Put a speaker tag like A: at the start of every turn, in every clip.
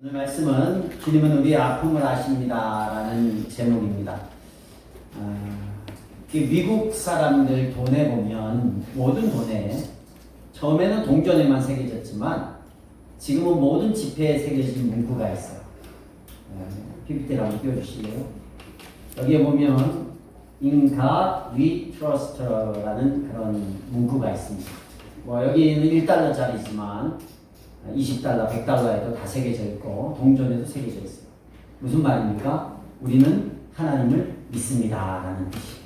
A: 오늘 말씀은 주님은 우리의 아픔을 아십니다 라는 제목입니다. 미국 사람들 돈에 보면 모든 돈에 처음에는 동전에만 새겨졌지만 지금은 모든 지폐에 새겨진 문구가 있어요. PPT를 한번 띄워주실래요? 여기에 보면 In God We Trust 라는 그런 문구가 있습니다. 여기는 1달러짜리지만 20달러, 100달러에도 다 새겨져 있고 동전에도 새겨져 있어요. 무슨 말입니까? 우리는 하나님을 믿습니다 라는 뜻이에요.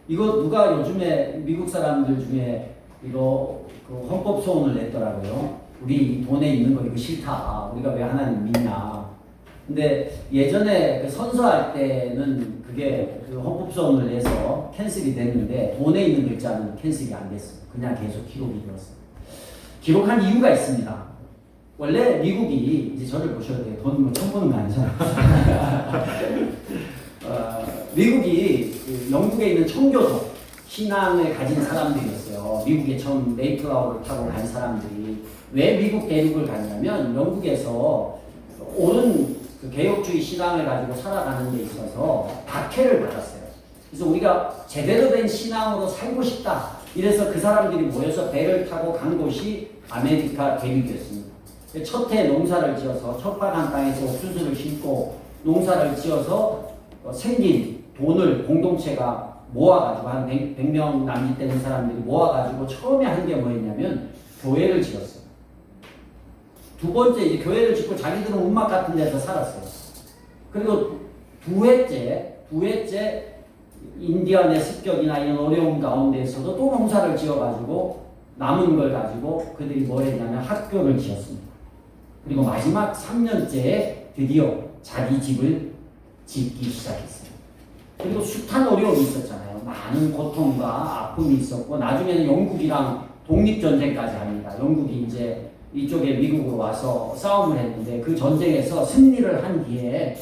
A: 이거 누가 요즘에 미국 사람들 중에 이거 헌법 소원을 냈더라고요. 우리 돈에 있는 거 이거 싫다. 우리가 왜 하나님 믿냐. 근데 예전에 선서할 때는 그게 헌법 소원을 내서 캔슬이 됐는데 돈에 있는 글자는 캔슬이 안 됐어요. 그냥 계속 기록이 되었어요. 기록한 이유가 있습니다. 원래 미국이 이제 저를 보셔야 돼요. 돈 처음 보는 거 아니잖아요. 미국이 영국에 있는 청교도 신앙을 가진 사람들이었어요. 미국에 처음 메이플라워를 타고 간 사람들이 왜 미국 대륙을 갔냐면 영국에서 옳은 개혁주의 신앙을 가지고 살아가는 데 있어서 박해를 받았어요. 그래서 우리가 제대로 된 신앙으로 살고 싶다. 이래서 그 사람들이 모여서 배를 타고 간 곳이 아메리카 대륙이었습니다. 첫 해 농사를 지어서 척박한 땅에서 옥수수를 심고 농사를 지어서 생긴 돈을 공동체가 모아가지고 한 100명 남짓 되는 사람들이 모아가지고 처음에 한 게 뭐였냐면 교회를 지었어요. 두 번째 이제 교회를 짓고 자기들은 움막 같은 데서 살았어요. 그리고 두 해째 인디언의 습격이나 이런 어려움 가운데에서도 또 농사를 지어가지고 남은 걸 가지고 그들이 뭘 했냐면 학교를 지었습니다. 그리고 마지막 3년째에 드디어 자기 집을 짓기 시작했어요. 그리고 숱한 어려움이 있었잖아요. 많은 고통과 아픔이 있었고 나중에는 영국이랑 독립전쟁까지 합니다. 영국이 이제 이쪽에 미국으로 와서 싸움을 했는데 그 전쟁에서 승리를 한 뒤에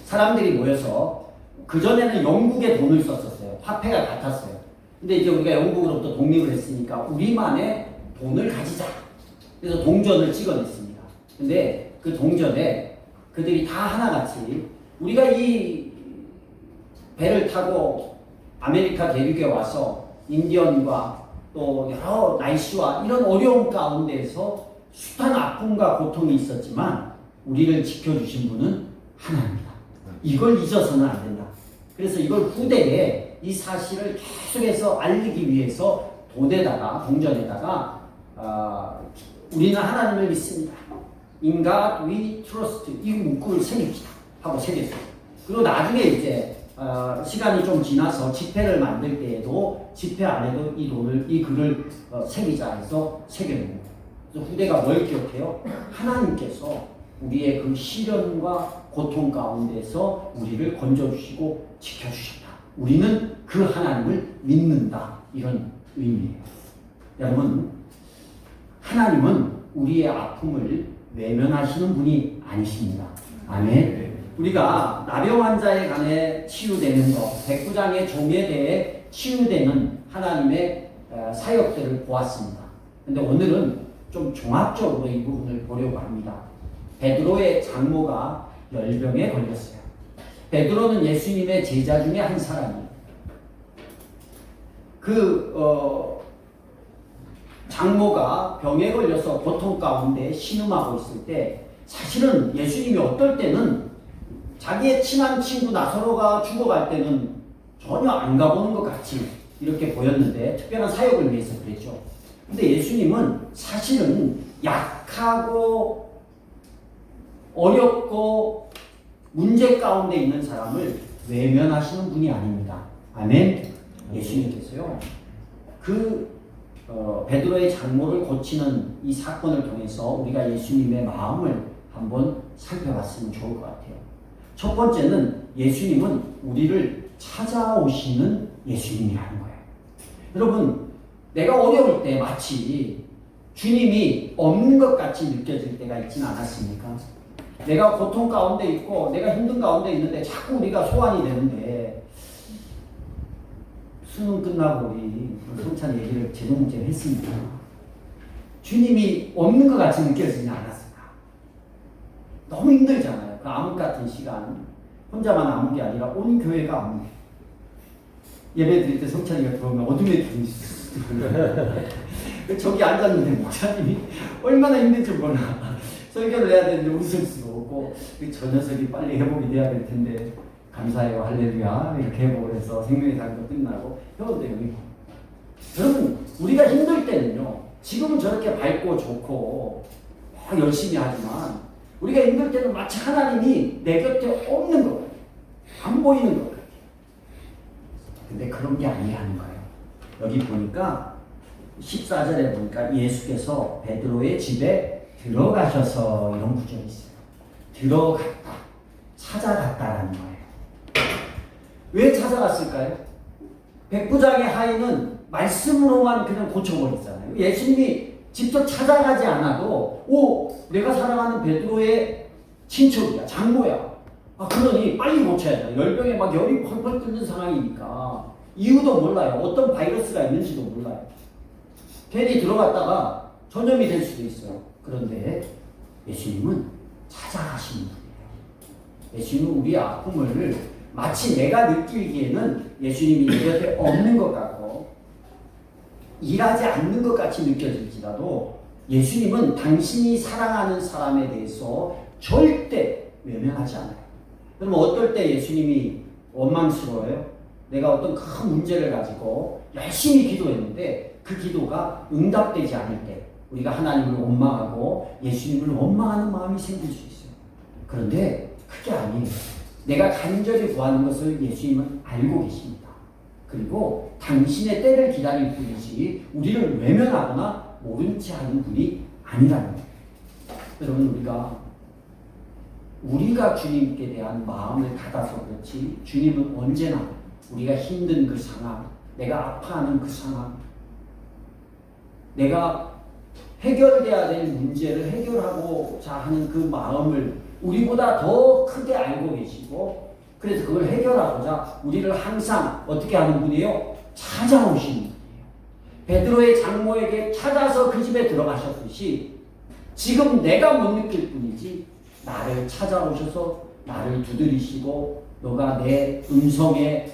A: 사람들이 모여서 그전에는 영국의 돈을 썼었어요. 화폐가 같았어요. 근데 이제 우리가 영국으로부터 독립을 했으니까 우리만의 돈을 가지자. 그래서 동전을 찍어냈습니다. 근데 그 동전에 그들이 다 하나같이 우리가 이 배를 타고 아메리카 대륙에 와서 인디언과 또 여러 날씨와 이런 어려움 가운데에서 숱한 아픔과 고통이 있었지만 우리를 지켜주신 분은 하나님이다. 이걸 잊어서는 안 된다. 그래서 이걸 후대에 이 사실을 계속해서 알리기 위해서 동전에다가 우리는 하나님을 믿습니다. In God we trust. 이 문구를 새깁시다 하고 새겼어요. 그리고 나중에 이제 시간이 좀 지나서 지폐를 만들 때에도 지폐 안에도 이 글을 새기자 해서 새겨놓은 거예요. 그래서 후대가 뭘 기억해요? 하나님께서 우리의 그 시련과 고통 가운데서 우리를 건져주시고 지켜주셨다. 우리는 그 하나님을 믿는다. 이런 의미예요. 여러분, 하나님은 우리의 아픔을 외면하시는 분이 아니십니다. 아멘. 우리가 나병 환자에 관해 치유되는 것, 백부장의 종에 대해 치유되는 하나님의 사역들을 보았습니다. 근데 오늘은 좀 종합적으로 이 부분을 보려고 합니다. 베드로의 장모가 열병에 걸렸어요. 베드로는 예수님의 제자 중에 한 사람이에요. 장모가 병에 걸려서 고통 가운데 신음하고 있을 때 사실은 예수님이 어떨 때는 자기의 친한 친구 나사로가 죽어갈 때는 전혀 안 가보는 것 같이 이렇게 보였는데 특별한 사역을 위해서 그랬죠. 근데 예수님은 사실은 약하고 어렵고 문제 가운데 있는 사람을 외면하시는 분이 아닙니다. 아멘. 예수님께서요. 베드로의 장모를 고치는 이 사건을 통해서 우리가 예수님의 마음을 한번 살펴봤으면 좋을 것 같아요. 첫 번째는 예수님은 우리를 찾아오시는 예수님이라는 거예요. 여러분, 내가 어려울 때 마치 주님이 없는 것 같이 느껴질 때가 있지는 않았습니까? 내가 고통 가운데 있고 내가 힘든 가운데 있는데 자꾸 우리가 소환이 되는데 수능 끝나고 우리 성찬 얘기를 제동문제를 했습니다. 주님이 없는 것 같이 느껴지지 않았을까? 너무 힘들잖아요. 그 암흑 같은 시간. 혼자만 암흑이 아니라 온 교회가 암흑. 예배 드릴 때 성찬이가 들어오면 어둠에 들이 있어. 저기 앉았는데 목사님이 얼마나 힘든지 몰라. 설교를 해야 되는데 웃을 수가 없고 저 녀석이 빨리 회복이 돼야 될 텐데 감사해요 할렐루야 이렇게 회복을 해서 생명의 삶도 끝나고 회복돼요. 여러분 우리가 힘들 때는요 지금은 저렇게 밝고 좋고 막 열심히 하지만 우리가 힘들 때는 마치 하나님이 내 곁에 없는 것 같아요. 안 보이는 것 같아요. 근데 그런 게 아니야 하는 거예요. 여기 보니까 14절에 보니까 예수께서 베드로의 집에 들어가셔서 이런 구절이 있어요. 들어갔다, 찾아갔다라는 거예요. 왜 찾아갔을까요? 백부장의 하인은 말씀으로만 그냥 고쳐버렸잖아요. 예수님이 직접 찾아가지 않아도 내가 사랑하는 베드로의 친척이야, 장모야. 그러니 빨리 고쳐야 돼. 열병에 막 열이 펄펄 끓는 상황이니까 이유도 몰라요. 어떤 바이러스가 있는지도 몰라요. 괜히 들어갔다가 전염이 될 수도 있어요. 그런데 예수님은 찾아가시는 분이에요. 예수님은 우리의 아픔을 마치 내가 느끼기에는 예수님이 내 곁에 없는 것 같고 일하지 않는 것 같이 느껴질지라도 예수님은 당신이 사랑하는 사람에 대해서 절대 외면하지 않아요. 그러면 어떨 때 예수님이 원망스러워요? 내가 어떤 큰 문제를 가지고 열심히 기도했는데 그 기도가 응답되지 않을 때 우리가 하나님을 원망하고 예수님을 원망하는 마음이 생길 수 있어요. 그런데 그게 아니에요. 내가 간절히 구하는 것을 예수님은 알고 계십니다. 그리고 당신의 때를 기다릴 뿐이지 우리를 외면하거나 모른 채 하는 분이 아니라는 거예요. 여러분 우리가 주님께 대한 마음을 닫아서 그렇지 주님은 언제나 우리가 힘든 그 상황, 내가 아파하는 그 상황, 내가 해결돼야 될 문제를 해결하고자 하는 그 마음을 우리보다 더 크게 알고 계시고 그래서 그걸 해결하고자 우리를 항상 어떻게 하는 분이에요? 찾아오시는 분이에요. 베드로의 장모에게 찾아서 그 집에 들어가셨듯이 지금 내가 못 느낄 뿐이지 나를 찾아오셔서 나를 두드리시고 너가 내 음성에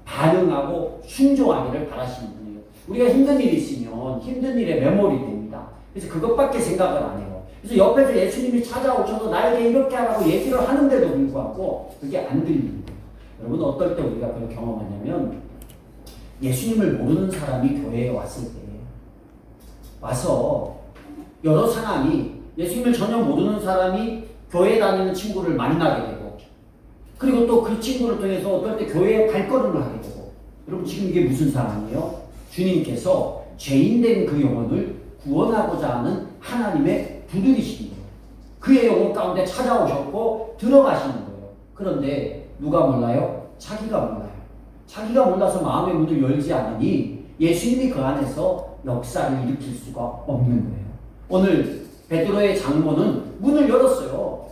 A: 반응하고 순종하기를 바라시는 분이에요. 우리가 힘든 일이 있으면 힘든 일에 매몰이 됩니다. 그래서 그것밖에 생각을 안 해요. 그래서 옆에서 예수님이 찾아오셔서 나에게 이렇게 하라고 얘기를 하는데도 불구하고 그게 안 들리는 거예요. 여러분 어떨 때 우리가 그걸 경험하냐면 예수님을 모르는 사람이 교회에 왔을 때 와서 여러 상황이 예수님을 전혀 모르는 사람이 교회에 다니는 친구를 만나게 되고 그리고 또 그 친구를 통해서 어떨 때 교회에 발걸음을 하게 되고 여러분 지금 이게 무슨 상황이에요? 주님께서 죄인된 그 영혼을 구원하고자 하는 하나님의 두드리심이에요. 그의 영혼 가운데 찾아오셨고 들어가시는 거예요. 그런데 누가 몰라요? 자기가 몰라요. 자기가 몰라서 마음의 문을 열지 않으니 예수님이 그 안에서 역사를 일으킬 수가 없는 거예요. 오늘 베드로의 장모는 문을 열었어요.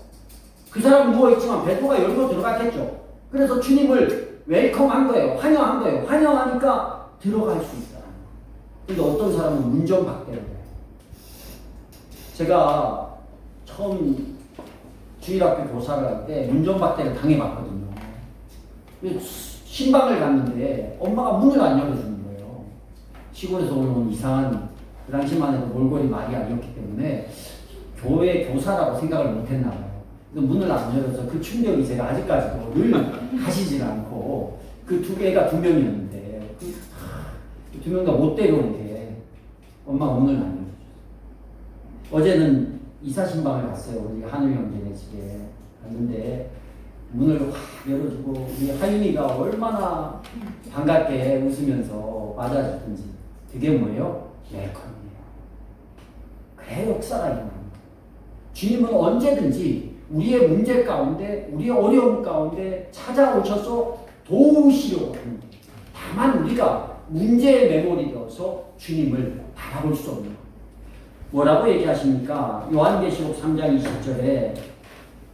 A: 그 사람은 누워있지만 베드로가 열고 들어갔겠죠. 그래서 주님을 웰컴한 거예요. 환영한 거예요. 환영하니까 들어갈 수 있다. 근데 어떤 사람은 문전박대를 해요. 제가 처음 주일학교 교사를 할 때 문전박대를 당해봤거든요. 신방을 갔는데 엄마가 문을 안 열어주는 거예요. 시골에서 온 이상한 그 당시만 해도 몰골이 말이 아니었기 때문에 교회 교사라고 생각을 못했나 봐요. 문을 안 열어서 그 충격이 제가 아직까지도 늘 가시질 않고 그 두 개가 두 명이었는데 두 명 다 못 데려온 게 엄마가 문을 안 열어줬어요. 어제는 이사신방을 갔어요. 우리 하늘 형제네 집에 갔는데 문을 확 열어주고 우리 하윤이가 얼마나 반갑게 웃으면서 맞아주든지 그게 뭐예요? 웰컴이에요. 그래 역사가 있는 겁니다. 주님은 언제든지 우리의 문제 가운데 우리의 어려움 가운데 찾아오셔서 도우시려고 합니다. 다만 우리가 문제에 매몰이 되어서 주님을 바라볼 수 없는 겁니다. 뭐라고 얘기하십니까? 요한계시록 3장 20절에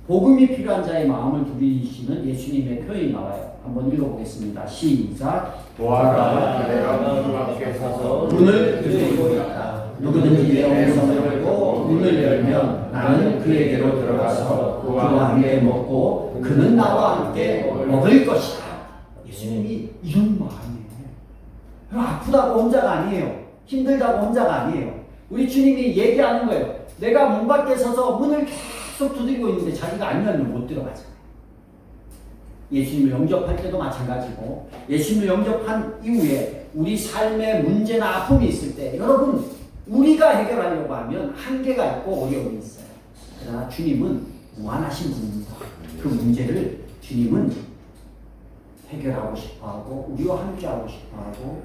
A: 복음이 필요한 자의 마음을 두리시는 예수님의 표현이 나와요. 한번 읽어보겠습니다. 시작.
B: 보아라, 내가 문 앞에 서서
A: 문을 두드리고 있다. 누구든지 내 음성을 듣고 문을 열면 나는 그에게로 들어가서 그와 함께 먹고 그는 나와 함께 먹을 것이다. 예수님이 이런 마음이에요. 아프다고 혼자가 아니에요. 힘들다고 혼자가 아니에요. 우리 주님이 얘기하는 거예요. 내가 문 밖에 서서 문을 계속 두드리고 있는데 자기가 안 열면 못 들어가잖아요. 예수님을 영접할 때도 마찬가지고 예수님을 영접한 이후에 우리 삶에 문제나 아픔이 있을 때 여러분 우리가 해결하려고 하면 한계가 있고 어려움이 있어요. 그러나 주님은 무한하신 분입니다. 그 문제를 주님은 해결하고 싶어하고 우리와 함께하고 싶어하고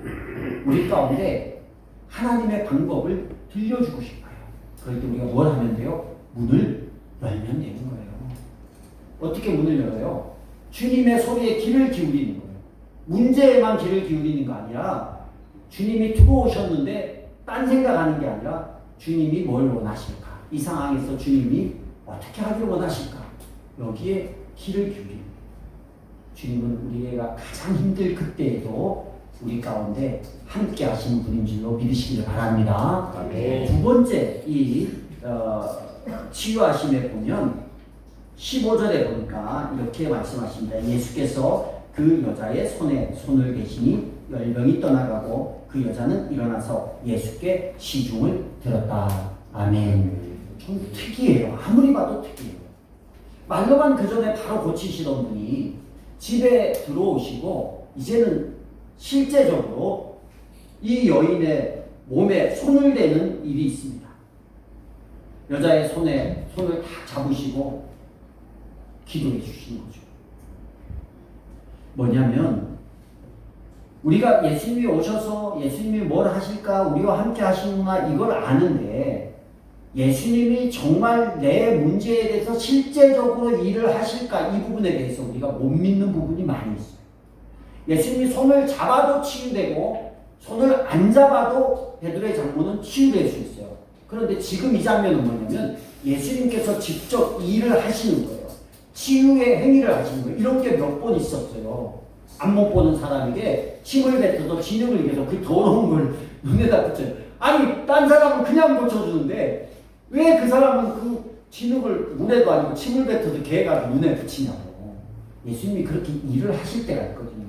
A: 우리 가운데 하나님의 방법을 들려주고 싶어요. 그럴 때 우리가 뭘 하면 돼요? 문을 열면 되는 거예요. 어떻게 문을 열어요? 주님의 소리에 귀를 기울이는 거예요. 문제에만 귀를 기울이는 거 아니라 주님이 들어오셨는데 딴 생각하는 게 아니라 주님이 뭘 원하실까? 이 상황에서 주님이 어떻게 하기를 원하실까? 여기에 귀를 기울이는 거예요. 주님은 우리가 가장 힘들 그때에도 우리 가운데 함께 하시는 분인 줄로 믿으시길 바랍니다. 두 번째 이 치유하심에 보면 15절에 보니까 이렇게 말씀하십니다. 예수께서 그 여자의 손에 손을 대시니 열병이 떠나가고 그 여자는 일어나서 예수께 시중을 들었다. 아멘. 좀 특이해요. 아무리 봐도 특이해요. 말로만 그 전에 바로 고치시던 분이 집에 들어오시고 이제는 실제적으로 이 여인의 몸에 손을 대는 일이 있습니다. 여자의 손에 손을 딱 잡으시고 기도해 주시는 거죠. 뭐냐면 우리가 예수님이 오셔서 예수님이 뭘 하실까 우리와 함께 하시는구나 이걸 아는데 예수님이 정말 내 문제에 대해서 실제적으로 일을 하실까 이 부분에 대해서 우리가 못 믿는 부분이 많이 있어요. 예수님이 손을 잡아도 치유되고 손을 안 잡아도 베드로의 장모는 치유될 수 있어요. 그런데 지금 이 장면은 뭐냐면 예수님께서 직접 일을 하시는 거예요. 치유의 행위를 하시는 거예요. 이런 게 몇 번 있었어요. 안 못 보는 사람에게 침을 뱉어도 진흙을 이겨서 그 더러운 걸 눈에다 붙여요. 아니 딴 사람은 그냥 고쳐주는데 왜 그 사람은 그 진흙을 물에도 아니고 침을 뱉어도 개가 눈에 붙이냐고. 예수님이 그렇게 일을 하실 때가 있거든요.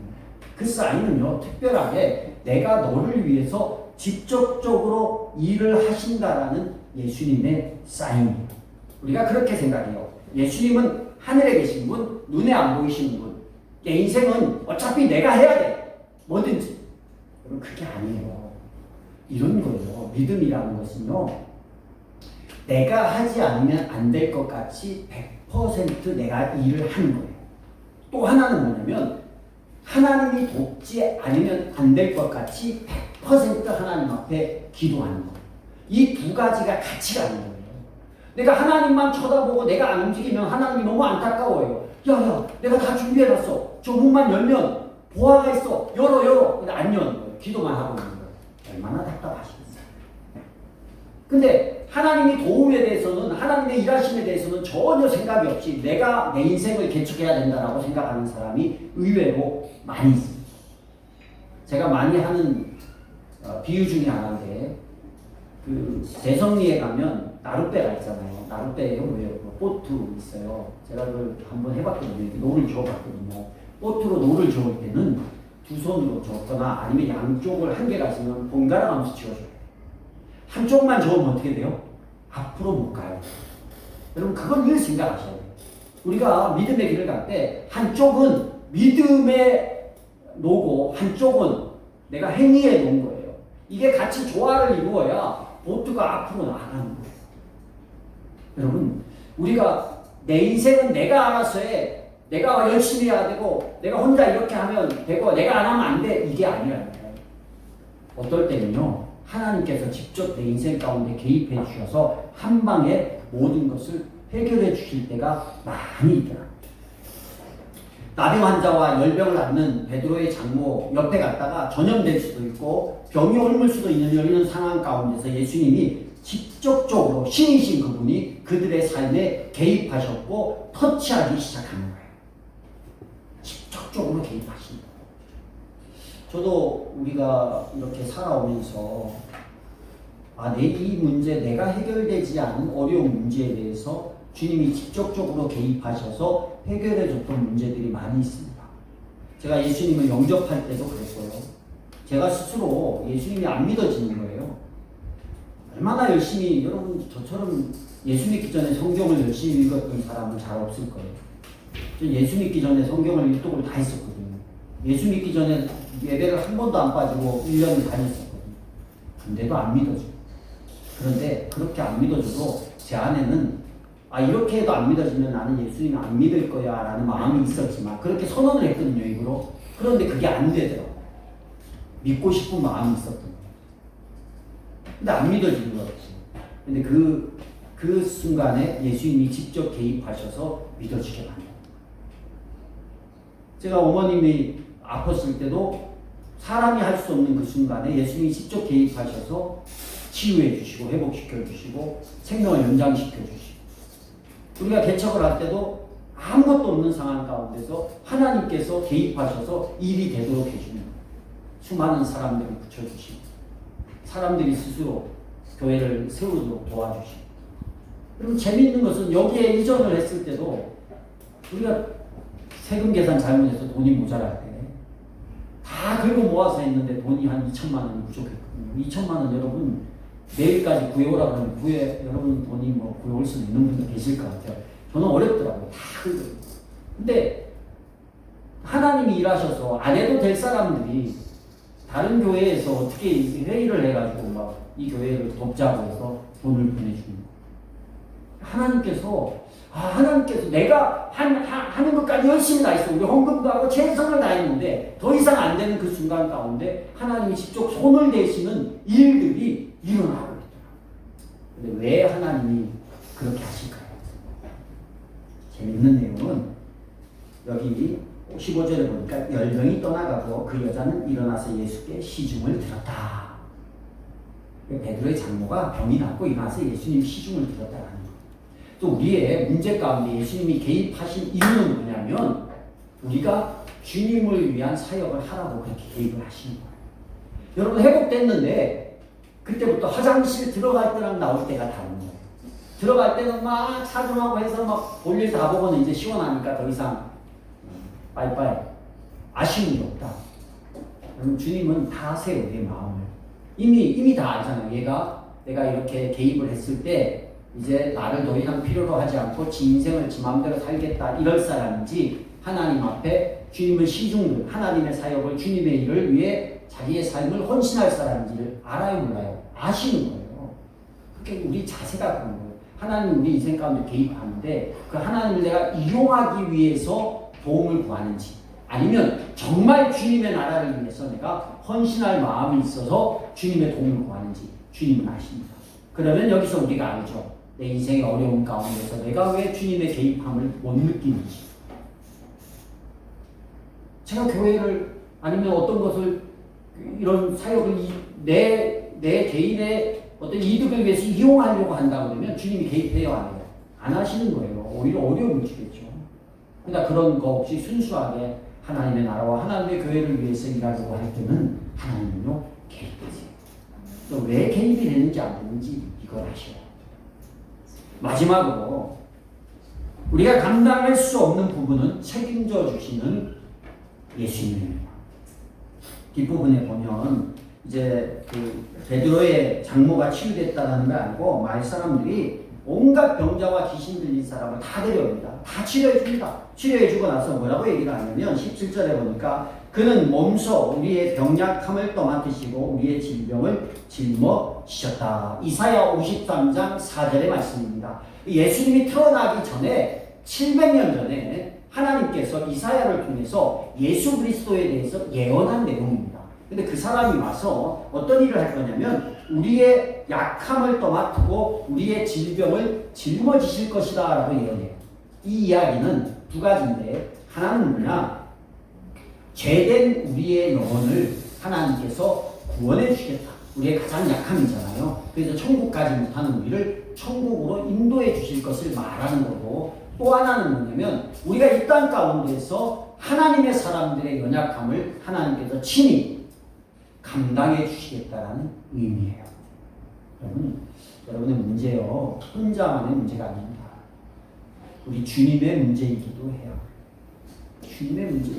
A: 그 사인은요 특별하게 내가 너를 위해서 직접적으로 일을 하신다라는 예수님의 사인입니다. 우리가 그렇게 생각해요. 예수님은 하늘에 계신 분, 눈에 안 보이시는 분. 내 인생은 어차피 내가 해야 돼. 뭐든지. 여러분 그게 아니에요. 이런 거예요. 믿음이라는 것은요. 내가 하지 않으면 안 될 것 같이 100% 내가 일을 하는 거예요. 또 하나는 뭐냐면 하나님이 돕지 않으면 안 될 것 같이 100% 하나님 앞에 기도하는 거예요. 이 두 가지가 같이 가는 거예요. 내가 하나님만 쳐다보고 내가 안 움직이면 하나님이 너무 안타까워요. 야, 내가 다 준비해놨어. 저 문만 열면 보화가 있어. 열어. 근데 안 여는 거예요. 기도만 하고 있는 거예요. 얼마나 답답하시겠어요. 근데 하나님이 도움에 대해서는 하나님의 일하심에 대해서는 전혀 생각이 없이 내가 내 인생을 개척해야 된다라고 생각하는 사람이 의외로 많이 있습니다. 제가 많이 하는 비유 중에 하나인데 그 대성리에 가면 나룻배가 있잖아요. 나룻배에 보트 있어요. 제가 그걸 한번 해봤거든요. 노를 저어봤거든요. 보트로 노를 저을 때는 두 손으로 저거나 아니면 양쪽을 한 개가 있으면 번갈아 가면서 지어줘요. 한쪽만 저으면 어떻게 돼요? 앞으로 못 가요. 여러분 그걸 늘 생각하셔야 돼요. 우리가 믿음의 길을 갈 때 한쪽은 믿음에 놓고 한쪽은 내가 행위에 놓은 거예요. 이게 같이 조화를 이루어야 보트가 앞으로 나가는 거예요. 여러분 우리가 내 인생은 내가 알아서 해. 내가 열심히 해야 되고 내가 혼자 이렇게 하면 되고 내가 안 하면 안 돼. 이게 아니라는 거예요. 어떨 때는요. 하나님께서 직접 내 인생 가운데 개입해 주셔서 한 방에 모든 것을 해결해 주실 때가 많이 있더라고요. 나병 환자와 열병을 앓는 베드로의 장모 옆에 갔다가 전염될 수도 있고 병이 옮을 수도 있는 이런 상황 가운데서 예수님이 직접적으로 신이신 그분이 그들의 삶에 개입하셨고 터치하기 시작하는 거예요. 직접적으로 개입하신다. 저도 우리가 이렇게 살아오면서 이 문제, 내가 해결되지 않은 어려운 문제에 대해서 주님이 직접적으로 개입하셔서 해결해 줬던 문제들이 많이 있습니다. 제가 예수님을 영접할 때도 그랬고요. 제가 스스로 예수님이 안 믿어지는 거예요. 얼마나 열심히, 여러분 저처럼 예수 믿기 전에 성경을 열심히 읽었던 사람은 잘 없을 거예요. 저 예수 믿기 전에 성경을 일독을 다 했었거든요. 예수 믿기 전에 예배를 한 번도 안 빠지고 1년을 다녔었거든요. 근데도 안 믿어져요. 그런데 그렇게 안 믿어져도 제 안에는 이렇게 해도 안 믿어지면 나는 예수님 안 믿을 거야 라는 마음이 있었지만 그렇게 선언을 했거든요, 입으로. 그런데 그게 안 되더라고요. 믿고 싶은 마음이 있었던 거예요. 근데 안 믿어지는 거였지. 근데 그 순간에 예수님이 직접 개입하셔서 믿어지게 만들어요. 제가 어머님이 아팠을 때도 사람이 할 수 없는 그 순간에 예수님이 직접 개입하셔서 치유해 주시고 회복시켜 주시고 생명을 연장시켜 주시고, 우리가 개척을 할 때도 아무것도 없는 상황 가운데서 하나님께서 개입하셔서 일이 되도록 해주는 거예요. 수많은 사람들을 붙여주시고 사람들이 스스로 교회를 세우도록 도와주시고. 그리고 재미있는 것은 여기에 이전을 했을 때도 우리가 세금 계산 잘못해서 돈이 모자랄 때 다 긁어 모아서 했는데 돈이 한 2천만 원이 부족했거든요. 2천만 원 여러분 내일까지 구해오라 그러면 여러분 돈이 구해올 수 있는 분도 계실 것 같아요. 저는 어렵더라고요. 다 긁어요. 근데 하나님이 일하셔서 안 해도 될 사람들이 다른 교회에서 어떻게 회의를 해가지고 막 이 교회를 돕자고 해서 돈을 보내주는 거예요. 하나님께서 내가 하는 것까지 열심히 다 했어. 우리 헌금도 하고 최선을 다했는데 더 이상 안 되는 그 순간 가운데 하나님이 직접 손을 대시는 일들이 일어나고 있더라고요. 근데 왜 하나님이 그렇게 하실까요? 재밌는 내용은 여기 15절에 보니까 10명이 떠나가고 그 여자는 일어나서 예수께 시중을 들었다. 베드로의 장모가 병이 낫고 일어나서 예수님 시중을 들었다라는 거예요. 또 우리의 문제 가운데 예수님이 개입하신 이유는 뭐냐면 우리가 주님을 위한 사역을 하라고 그렇게 개입을 하시는 거예요. 여러분 회복됐는데 그때부터 화장실 들어갈 때랑 나올 때가 다른 거예요. 들어갈 때는 막 차분하고 해서 막 볼일 다 보고는 이제 시원하니까 더 이상 빠이빠이 아쉬움이 없다. 그럼 주님은 다 아세요, 내 마음을. 이미 다 알잖아요. 내가 이렇게 개입을 했을 때 이제 나를 더 이상 필요로 하지 않고 지 인생을 지 마음대로 살겠다 이럴 사람인지, 하나님 앞에 주님을 시중을, 하나님의 사역을, 주님의 일을 위해 자기의 삶을 헌신할 사람인지를 알아요, 몰라요? 아시는 거예요. 그게 우리 자세가 그런 거예요. 하나님 우리 인생 가운데 개입하는데 그 하나님을 내가 이용하기 위해서 도움을 구하는지, 아니면 정말 주님의 나라를 위해서 내가 헌신할 마음이 있어서 주님의 도움을 구하는지 주님은 아십니다. 그러면 여기서 우리가 알죠. 내 인생의 어려움 가운데서 내가 왜 주님의 개입함을 못 느끼는지. 제가 교회를 아니면 어떤 것을, 이런 사역을 내 개인의 어떤 이득을 위해서 이용하려고 한다고 하면 주님이 개입해요, 안 해요? 안 하시는 거예요. 오히려 어려움을 주겠죠. 그러니까 그런 거 없이 순수하게 하나님의 나라와 하나님의 교회를 위해서 일하려고 할 때는 하나님은요, 개입하세요. 또 왜 개입이 되는지 안 되는지 이걸 아셔요. 마지막으로 우리가 감당할 수 없는 부분은 책임져 주시는 예수님입니다. 뒷부분에 보면 이제 그 베드로의 장모가 치유됐다는 걸 알고 마을 사람들이 온갖 병자와 귀신 들린 사람을 다 데려옵니다. 다 치료해 줍니다. 치료해 주고 나서 뭐라고 얘기를 하냐면 17절에 보니까 그는 몸소 우리의 병약함을 떠맡으시고 우리의 질병을 짊어지셨다. 이사야 53장 4절의 말씀입니다. 예수님이 태어나기 전에 700년 전에 하나님께서 이사야를 통해서 예수 그리스도에 대해서 예언한 내용입니다. 근데 그 사람이 와서 어떤 일을 할 거냐면 우리의 약함을 떠맡고 우리의 질병을 짊어지실 것이다 라고 예언해요. 이 이야기는 두 가지인데, 하나는 뭐냐, 죄된 우리의 영혼을 하나님께서 구원해 주시겠다. 우리의 가장 약함이잖아요. 그래서 천국 가지 못하는 우리를 천국으로 인도해 주실 것을 말하는 거고, 또 하나는 뭐냐면 우리가 이 땅 가운데서 하나님의 사람들의 연약함을 하나님께서 친히 감당해 주시겠다라는 의미예요. 여러분의 문제요, 혼자만의 문제가 아닙니다. 우리 주님의 문제이기도 해요. 주님의 문제.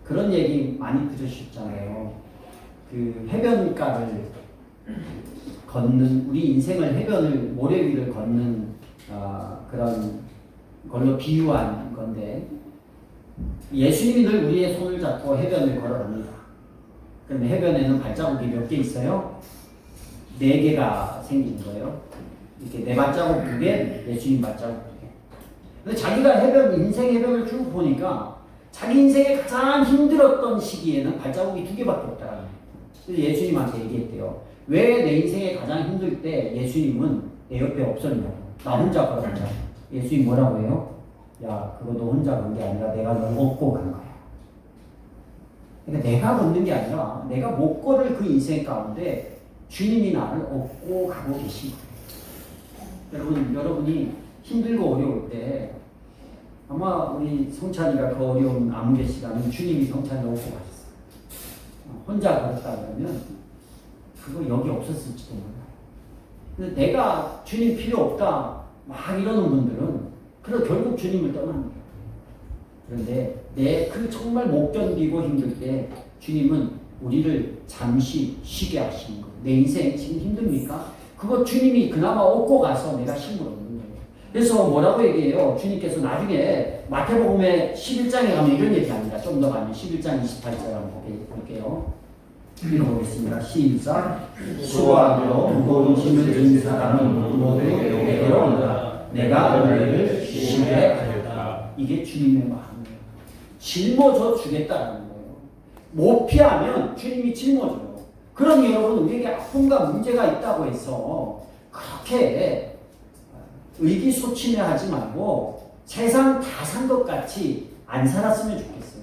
A: 그런 얘기 많이 들으셨잖아요. 그 해변가를 걷는, 우리 인생을 해변을, 모래 위를 걷는 그런 걸로 비유한 건데, 예수님이 늘 우리의 손을 잡고 해변을 걸어갑니다. 그럼 해변에는 발자국이 몇 개 있어요? 4개가 생기는 거예요. 이렇게 4발자국 2개, 예수님 발자국 2개. 근데 자기가 인생 해변을 쭉 보니까 자기 인생에 가장 힘들었던 시기에는 발자국이 2개밖에 없다라는 거예요. 그래서 예수님한테 얘기했대요. 왜 내 인생에 가장 힘들 때 예수님은 내 옆에 없었냐고. 나 혼자 걸어가자. 예수님 뭐라고 해요? 야, 그거 너 혼자 건 게 아니라 내가 널 업고 간 거야. 그러니까 내가 걷는 게 아니라 내가 못 걸을 그 인생 가운데 주님이 나를 업고 가고 계신 거예요. 여러분이 힘들고 어려울 때 아마 우리 성찬이가 그 어려운 암흑의 시간은 주님이 성찬을 업고 가셨어요. 혼자 걸었다 그러면 그거 여기 없었을지도 몰라요. 근데 내가 주님 필요 없다 막 이러는 분들은 그래서 결국 주님을 떠납니다. 그런데 내 그 정말 못 견디고 힘들 때 주님은 우리를 잠시 쉬게 하시는 거예요. 내 인생 지금 힘듭니까? 그거 주님이 그나마 얻고 가서 내가 힘을 얻는 거예요. 그래서 뭐라고 얘기해요? 주님께서 나중에 마태복음의 11장에 가면 이런 얘기합니다. 좀 더 가면 11장 28절 한번 볼게요. 읽어보겠습니다. 시작. 수고하며 무거운 짐을 진 사람은 모두 내게로 오라. 내가 너희를 쉬게 하겠다. 이게 주님의 마음이에요. 짊어져 주겠다는 거예요. 못 피하면 주님이 짊어져요. 그러니 여러분, 우리에게 아픔과 문제가 있다고 해서 그렇게 의기소침해하지 말고 세상 다 산 것 같이 안 살았으면 좋겠어요.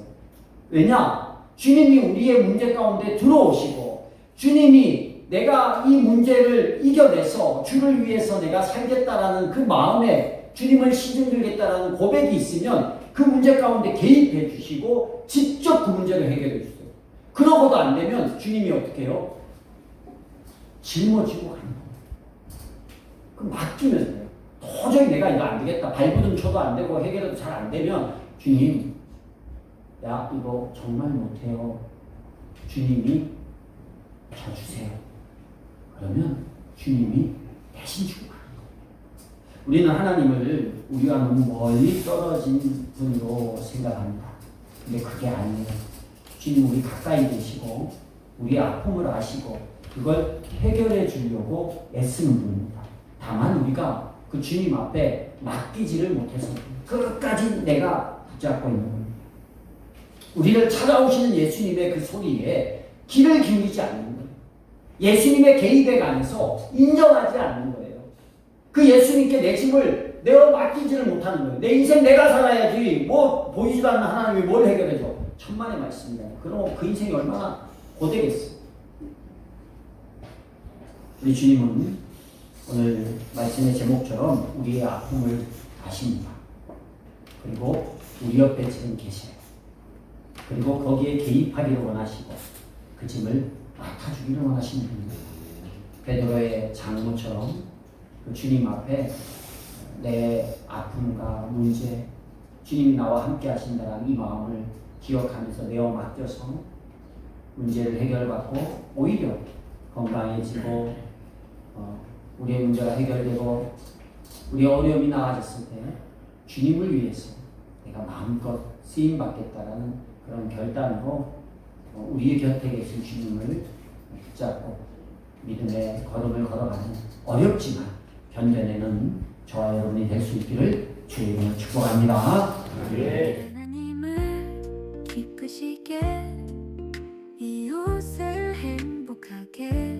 A: 왜냐? 주님이 우리의 문제 가운데 들어오시고 주님이 내가 이 문제를 이겨내서 주를 위해서 내가 살겠다라는 그 마음에 주님을 시중들겠다라는 고백이 있으면 그 문제 가운데 개입해 주시고 직접 그 문제를 해결해 주세요. 그러고도 안 되면 주님이 어떻게 해요? 짊어지고 가는 거예요. 그럼 맡기면 돼요. 도저히 내가 이거 안 되겠다. 발부든 쳐도 안 되고 해결해도 잘 안 되면 주님, 야 이거 정말 못해요. 주님이 쳐주세요. 그러면 주님이 대신 주고 가는 거예요. 우리는 하나님을 우리가 너무 멀리 떨어진 분으로 생각합니다. 근데 그게 아니에요. 주님 우리 가까이 계시고 우리의 아픔을 아시고 그걸 해결해 주려고 애쓰는 분입니다. 다만 우리가 그 주님 앞에 맡기지를 못해서 끝까지 내가 붙잡고 있는 겁니다. 우리를 찾아오시는 예수님의 그 소리에 귀를 기울이지 않는 거예요. 예수님의 개입에 관해서 인정하지 않는 거예요. 그 예수님께 내 짐을 내가 맡기지를 못하는 거예요. 내 인생 내가 살아야지 뭐 보이지도 않는 하나님이 뭘 해결해줘. 천만의 말씀이다. 그럼 그 인생이 얼마나 고되겠어. 우리 주님은 오늘 말씀의 제목처럼 우리의 아픔을 아십니다. 그리고 우리 옆에 지금 계세요. 그리고 거기에 개입하기를 원하시고 그 짐을 맡아주기를 원하시는 분입니다. 베드로의 장모처럼 그 주님 앞에 내 아픔과 문제, 주님이 나와 함께 하신다는 이 마음을 기억하면서 내어 맡겨서 문제를 해결받고 오히려 건강해지고 우리의 문제가 해결되고 우리의 어려움이 나아졌을 때 주님을 위해서 내가 마음껏 쓰임받겠다라는 그런 결단으로 우리의 곁에 계신 주님을 붙잡고 믿음의 걸음을 걸어가는 어렵지만 견뎌내는 저와 여러분이 될 수 있기를 주의 이름으로 축복합니다.
B: 하나님을 기쁘시게 이웃을 행복하게